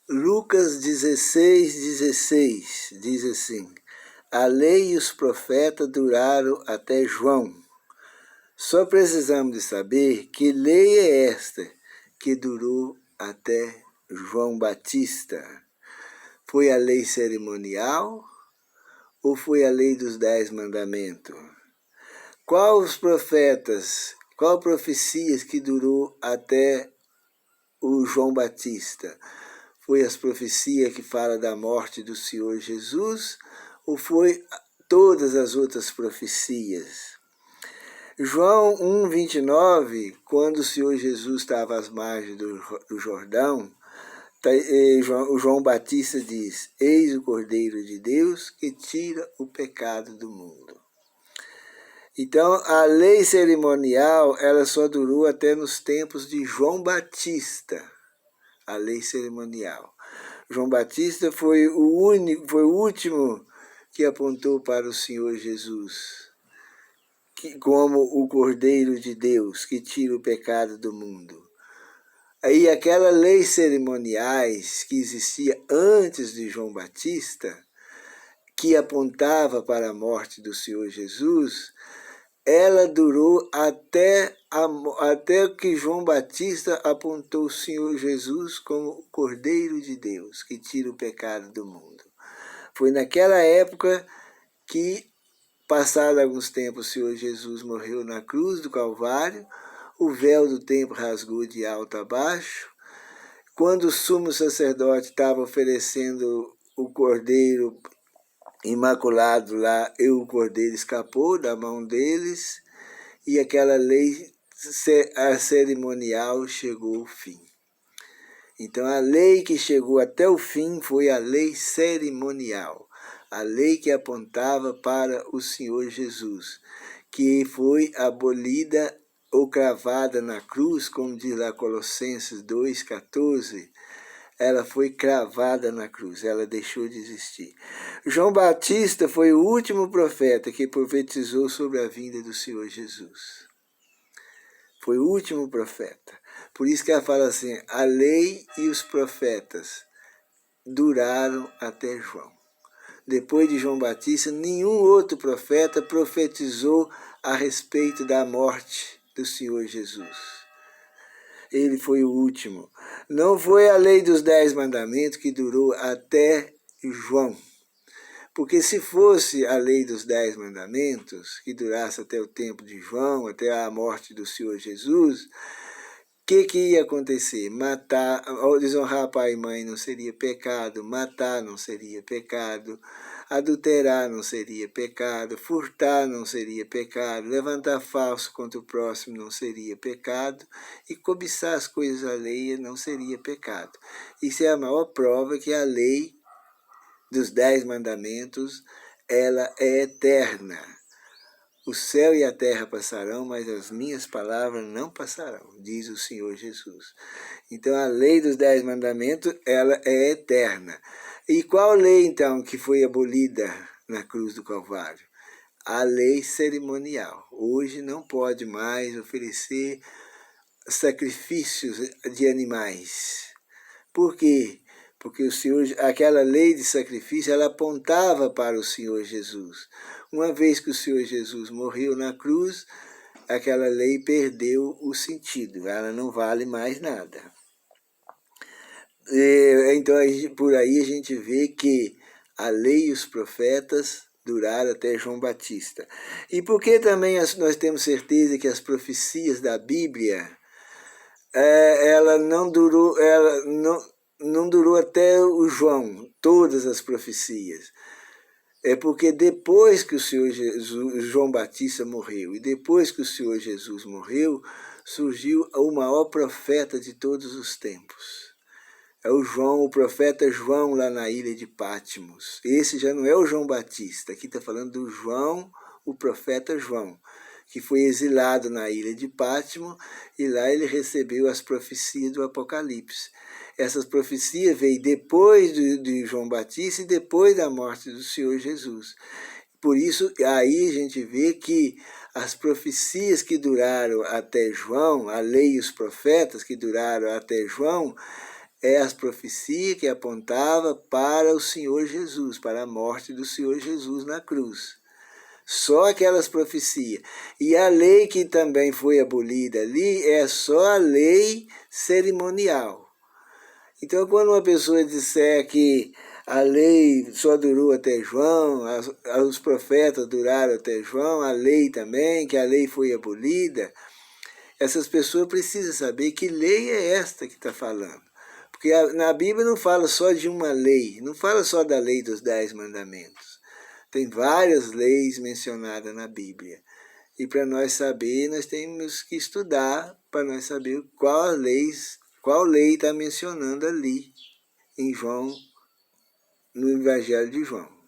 Lucas 16:16 diz assim: a lei e os profetas duraram até João. Só precisamos de saber que lei é esta que durou até João Batista. Foi a lei cerimonial ou foi a lei dos 10 mandamentos? Qual os profetas, qual profecias que durou até o João Batista? Foi as profecias que falam da morte do Senhor Jesus ou foi todas as outras profecias? João 1:29, quando o Senhor Jesus estava às margens do Jordão, o João Batista diz: eis o Cordeiro de Deus que tira o pecado do mundo. Então, a lei cerimonial, ela só durou até nos tempos de João Batista, a lei cerimonial. João Batista foi o último que apontou para o Senhor Jesus como o Cordeiro de Deus que tira o pecado do mundo. Aí aquela lei cerimoniais que existia antes de João Batista, que apontava para a morte do Senhor Jesus, ela durou até que João Batista apontou o Senhor Jesus como o Cordeiro de Deus, que tira o pecado do mundo. Foi naquela época que, passado alguns tempos, o Senhor Jesus morreu na cruz do Calvário, o véu do templo rasgou de alto a baixo. Quando o sumo sacerdote estava oferecendo o cordeiro imaculado lá, o cordeiro escapou da mão deles e aquela lei cerimonial chegou ao fim. Então a lei que chegou até o fim foi a lei cerimonial, a lei que apontava para o Senhor Jesus, que foi abolida ou cravada na cruz, como diz lá Colossenses 2:14, ela foi cravada na cruz, ela deixou de existir. João Batista foi o último profeta que profetizou sobre a vinda do Senhor Jesus. Foi o último profeta. Por isso que ela fala assim, a lei e os profetas duraram até João. Depois de João Batista, nenhum outro profeta profetizou a respeito da morte do Senhor Jesus. Ele foi o último. Não foi a lei dos 10 mandamentos que durou até João. Porque se fosse a lei dos 10 mandamentos, que durasse até o tempo de João, até a morte do Senhor Jesus, o que ia acontecer? Matar, desonrar pai e mãe não seria pecado, matar não seria pecado, adulterar não seria pecado, furtar não seria pecado, levantar falso contra o próximo não seria pecado e cobiçar as coisas alheias não seria pecado. Isso é a maior prova que a lei dos 10 mandamentos, ela é eterna. O céu e a terra passarão, mas as minhas palavras não passarão, diz o Senhor Jesus. Então a lei dos 10 mandamentos, ela é eterna. E qual lei então que foi abolida na cruz do Calvário? A lei cerimonial. Hoje não pode mais oferecer sacrifícios de animais. Por quê? Porque o Senhor, aquela lei de sacrifício, ela apontava para o Senhor Jesus. Uma vez que o Senhor Jesus morreu na cruz, aquela lei perdeu o sentido, ela não vale mais nada. Então, por aí a gente vê que a lei e os profetas duraram até João Batista. E por que também nós temos certeza que as profecias da Bíblia, ela não durou até o João, todas as profecias. É porque depois que o Senhor Jesus, João Batista morreu, e depois que o Senhor Jesus morreu, surgiu o maior profeta de todos os tempos. É o profeta João lá na ilha de Patmos. Esse já não é o João Batista, aqui está falando do João, o profeta João, que foi exilado na ilha de Patmos, e lá ele recebeu as profecias do Apocalipse. Essas profecias veio depois de João Batista e depois da morte do Senhor Jesus. Por isso, aí a gente vê que as profecias que duraram até João, a lei e os profetas que duraram até João, é as profecias que apontavam para o Senhor Jesus, para a morte do Senhor Jesus na cruz. Só aquelas profecias. E a lei que também foi abolida ali é só a lei cerimonial. Então, quando uma pessoa disser que a lei só durou até João, os profetas duraram até João, a lei também, que a lei foi abolida, essas pessoas precisam saber que lei é esta que está falando. Porque na Bíblia não fala só de uma lei, não fala só da lei dos 10 mandamentos. Tem várias leis mencionadas na Bíblia. E para nós saber, nós temos que estudar para nós saber qual lei está mencionando ali em João, no Evangelho de João.